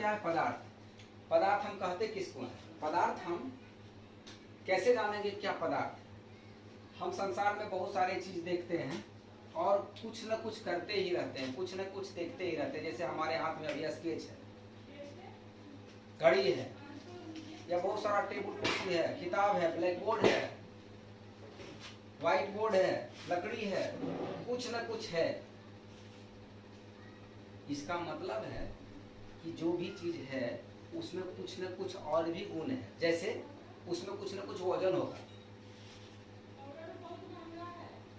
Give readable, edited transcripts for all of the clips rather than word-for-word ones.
क्या है? पदार्थ। पदार्थ हम कहते किसको है? पदार्थ हम कैसे जानेंगे क्या पदार्थ? हम संसार में बहुत सारे चीज देखते हैं और कुछ न कुछ करते ही रहते हैं, कुछ न कुछ देखते ही रहते हैं। जैसे हमारे हाथ में अभी स्केच है, घड़ी है, या बहुत सारा टेबल कुर्सी है, किताब है, ब्लैक बोर्ड है, व्हाइट बोर्ड है, लकड़ी है, कुछ न कुछ है। इसका मतलब है कि जो भी चीज है उसमें कुछ न कुछ और भी गुण है। जैसे उसमें कुछ न कुछ वजन होगा,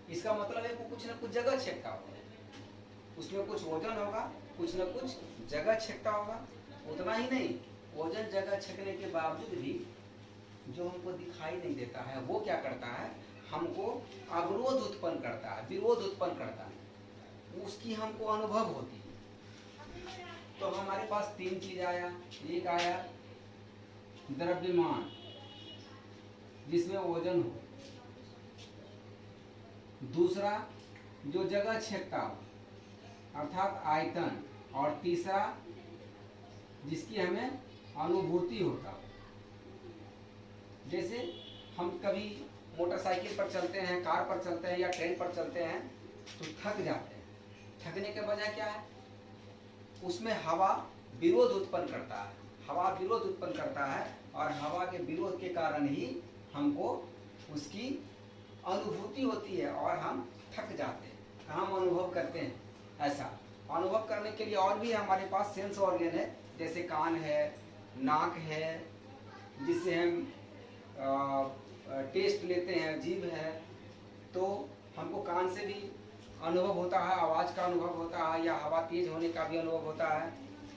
इसका मतलब है वो कुछ न कुछ जगह छेकता होगा, उसमें कुछ वजन होगा, कुछ न कुछ जगह छेकता होगा। उतना ही नहीं, वजन जगह छेकने के बावजूद भी जो हमको दिखाई नहीं देता है वो क्या करता है? हमको अवरोध उत्पन्न करता है, विरोध उत्पन्न करता है, उसकी हमको अनुभव होती है। तो हमारे पास तीन चीज आया। एक आया द्रव्यमान जिसमें वजन हो, दूसरा जो जगह छेकता हो अर्थात आयतन, और तीसरा जिसकी हमें अनुभूति होता हो। जैसे हम कभी मोटरसाइकिल पर चलते हैं, कार पर चलते हैं या ट्रेन पर चलते हैं तो थक जाते हैं। थकने के वजह क्या है? उसमें हवा विरोध उत्पन्न करता है, हवा विरोध उत्पन्न करता है, और हवा के विरोध के कारण ही हमको उसकी अनुभूति होती है और हम थक जाते हैं, हम अनुभव करते हैं। ऐसा अनुभव करने के लिए और भी हमारे पास सेंस ऑर्गन है, जैसे कान है, नाक है, जिससे हम टेस्ट लेते हैं, जीभ है, तो हमको कान से भी अनुभव होता है, आवाज़ का अनुभव होता है, या हवा तेज होने का भी अनुभव होता है,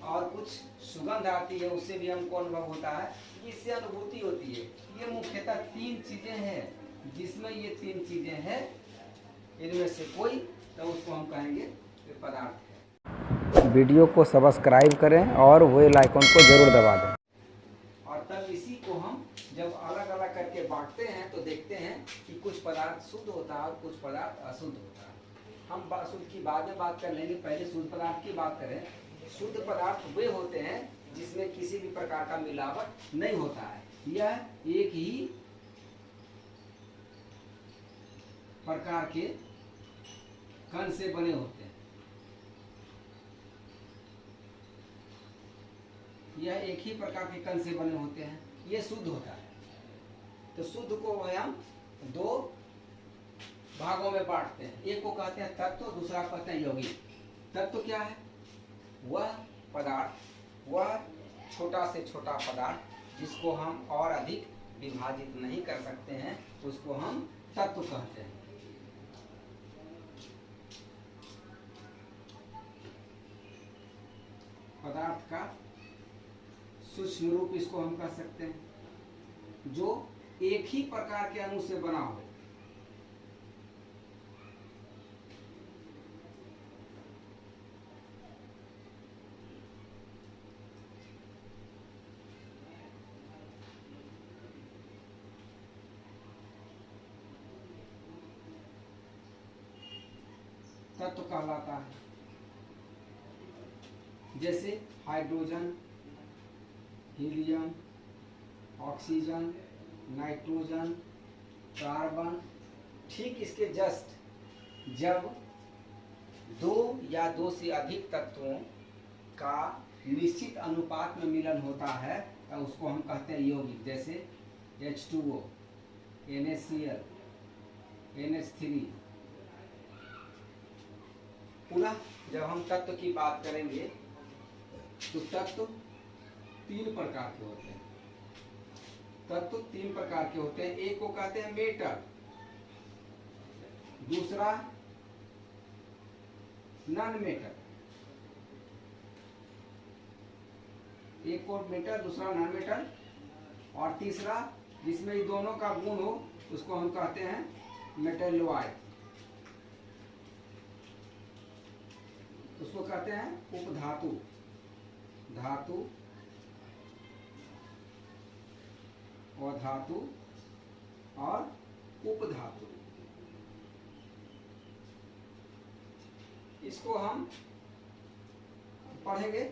और कुछ सुगंध आती है उससे भी हमको अनुभव होता है, इससे अनुभूति होती है। ये मुख्यतः तीन चीज़ें हैं, जिसमें ये तीन चीज़ें हैं, इनमें से कोई तो उसको हम कहेंगे ये पदार्थ है। वीडियो को सब्सक्राइब करें और बेल आइकन को जरूर दबा दें। और तब इसी को हम जब अलग अलग करके बांटते हैं तो देखते हैं कि कुछ पदार्थ शुद्ध होता है और कुछ पदार्थ अशुद्ध होता है। हम अशुद्ध की बाद में बात कर लेंगे, पहले शुद्ध पदार्थ की बात करें। शुद्ध पदार्थ वे होते हैं जिसमें किसी भी प्रकार का मिलावट नहीं होता है, यह एक ही प्रकार के कण से बने होते हैं। यह एक ही प्रकार के कण से बने होते हैं, ये शुद्ध होता है। तो शुद्ध को हम दो भागों में बांटते हैं, एक को कहते हैं तत्व, दूसरा कहते हैं यौगिक। तत्व क्या है? वह पदार्थ, वह छोटा से छोटा पदार्थ जिसको हम और अधिक विभाजित नहीं कर सकते हैं, उसको हम तत्व कहते हैं। पदार्थ का सूक्ष्म रूप इसको हम कह सकते हैं, जो एक ही प्रकार के अणु से बना हो। तत्व कहलाता है। जैसे hydrogen, helium, oxygen, nitrogen, carbon. ठीक इसके जस्ट जब दो या दो से अधिक तत्वों का निश्चित अनुपात में मिलन होता है तो उसको हम कहते हैं यौगिक। जैसे H2O, NaCl, NH3। पुनः जब हम तत्व की बात करेंगे तो तत्व तीन प्रकार के होते हैं। तत्व तीन प्रकार के होते हैं। एक को कहते हैं मेटल, दूसरा नॉन मेटल। एक को मेटल, दूसरा नॉन मेटल, और तीसरा जिसमें ये दोनों का गुण हो उसको हम कहते हैं मेटेलोइड। उसको कहते हैं उपधातु। धातु, अधातु और उपधातु। इसको हम पढ़ेंगे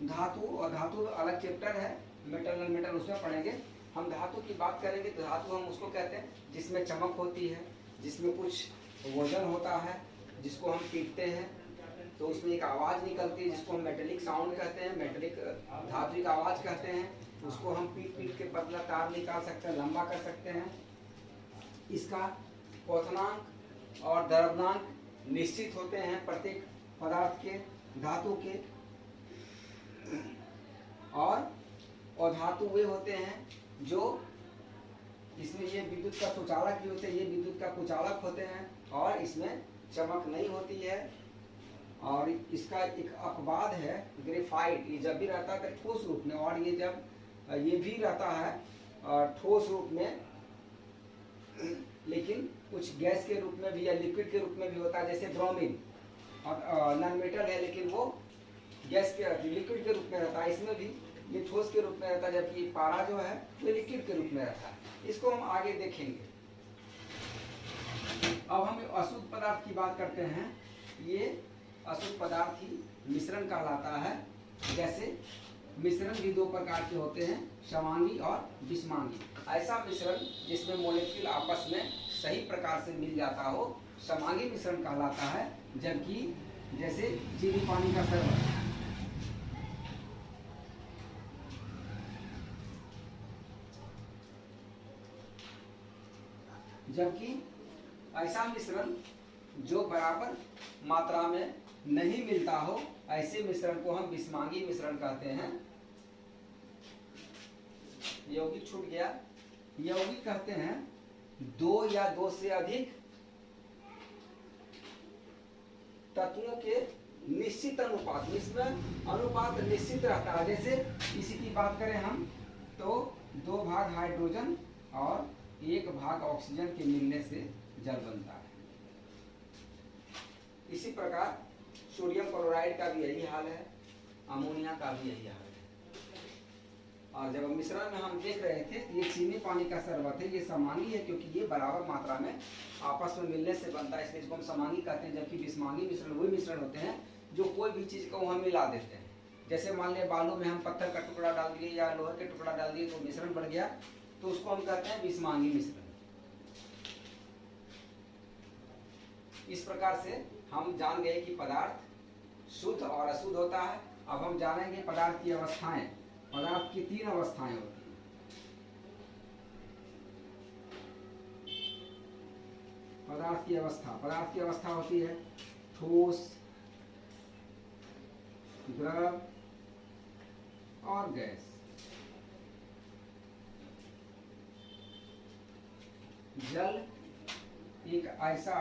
धातु और धातु अलग चैप्टर है, मेटल नॉन मेटल, उसमें पढ़ेंगे। हम धातु की बात करेंगे तो धातु हम उसको कहते हैं जिसमें चमक होती है, जिसमें कुछ वजन होता है, जिसको हम पीटते हैं तो उसमें एक आवाज़ निकलती है, जिसको हम मेटेलिक साउंड कहते हैं, मेटेलिक धात्विक आवाज़ कहते हैं। उसको हम पीट पीट के पतला तार निकाल सकते हैं, लंबा कर सकते हैं। इसका क्वथनांक और द्रव्यनांक निश्चित होते हैं प्रत्येक पदार्थ के, धातु के। और धातु वे होते हैं जो इसमें ये विद्युत का सुचालक भी होते हैं, ये विद्युत का कुचालक होते हैं, और इसमें चमक नहीं होती है। और इसका एक अपवाद है ग्रेफाइट, ये जब भी रहता है ठोस रूप में, और ये जब ये भी रहता है ठोस रूप में, लेकिन कुछ गैस के रूप में भी या लिक्विड के रूप में भी होता है, जैसे ब्रोमीन और नॉन मेटल है लेकिन वो गैस के लिक्विड के रूप में रहता है। इसमें भी ये ठोस के रूप में रहता है, जबकि पारा जो है वो लिक्विड के रूप में रहता है। इसको हम आगे देखेंगे। अब हम अशुद्ध पदार्थ की बात करते हैं। ये अशुद्ध पदार्थ ही मिश्रण कहलाता है। जैसे मिश्रण भी दो प्रकार के होते हैं, समांगी और विषमांगी। ऐसा मिश्रण जिसमें मॉलिक्यूल आपस में सही प्रकार से मिल जाता हो, समांगी मिश्रण कहलाता है। जबकि जैसे चीनी पानी का शरबत, जबकि ऐसा मिश्रण जो बराबर मात्रा में नहीं मिलता हो, ऐसे मिश्रण को हम विषमांगी मिश्रण कहते हैं। यौगिक छूट गया। यौगिक कहते हैं दो या दो से अधिक तत्वों के निश्चित अनुपात, इसमें अनुपात निश्चित रहता है। जैसे इसी की बात करें हम तो 2 भाग हाइड्रोजन और 1 भाग ऑक्सीजन के मिलने से जल बनता है। इसी प्रकार सोडियम क्लोराइड का भी यही हाल है, अमोनिया का भी यही हाल है। और जब मिश्रण में हम देख रहे थे, ये चीनी पानी का शरबत है, ये समांगी है क्योंकि ये बराबर मात्रा में आपस में मिलने से बनता है, इसलिए इसको हम समांगी कहते हैं। जबकि विषमांगी मिश्रण वही मिश्रण होते हैं जो कोई भी चीज़ को हम मिला देते हैं। जैसे मान लिया बालू में हम पत्थर का टुकड़ा डाल दिए या लोहे के टुकड़ा डाल दिए तो मिश्रण बढ़ गया, तो उसको हम कहते हैं विषमांगी मिश्रण। इस प्रकार से हम जान गए कि पदार्थ शुद्ध और अशुद्ध होता है। अब हम जानेंगे पदार्थ की अवस्थाएं। पदार्थ की 3 अवस्थाएं होती हैं। पदार्थ की अवस्था होती है ठोस, द्रव और गैस। जल एक ऐसा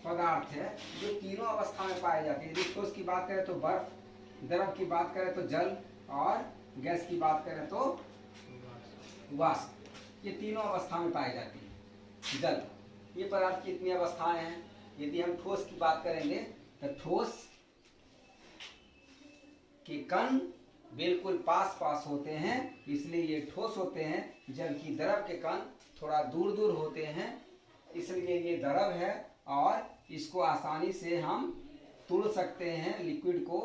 पदार्थ है जो तीनों अवस्था में पाए जाते हैं। यदि ठोस की बात करें तो बर्फ, द्रव की बात करें तो जल, और गैस की बात करें तो वाष्प। ये तीनों अवस्था में पाई जाती है। जल, ये पदार्थ की इतनी अवस्थाएं हैं। यदि हम ठोस की बात करेंगे तो ठोस के कण बिल्कुल पास पास होते हैं, इसलिए ये ठोस होते हैं। जबकि द्रव के कण थोड़ा दूर दूर होते हैं, इसलिए ये द्रव है और इसको आसानी से हम तोड़ सकते हैं। लिक्विड को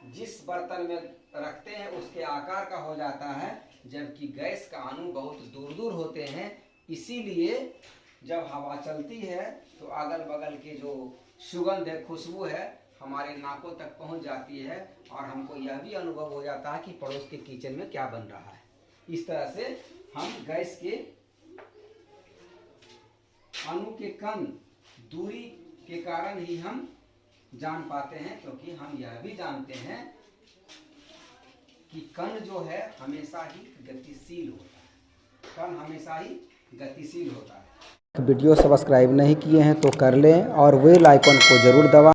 जिस बर्तन में रखते हैं उसके आकार का हो जाता है। जबकि गैस का अणु बहुत दूर दूर होते हैं, इसीलिए जब हवा चलती है तो अगल बगल के जो सुगंध है, खुशबू है, हमारे नाकों तक पहुंच जाती है और हमको यह भी अनुभव हो जाता है कि पड़ोस के किचन में क्या बन रहा है। इस तरह से हम गैस के अणु के कण दूरी के कारण ही हम जान पाते हैं, क्योंकि हम यह भी जानते हैं कि कण जो है हमेशा ही गतिशील होता है। कण हमेशा ही गतिशील होता है। वीडियो सब्सक्राइब नहीं किए हैं तो कर लें और बेल आइकन को जरूर दबाएं।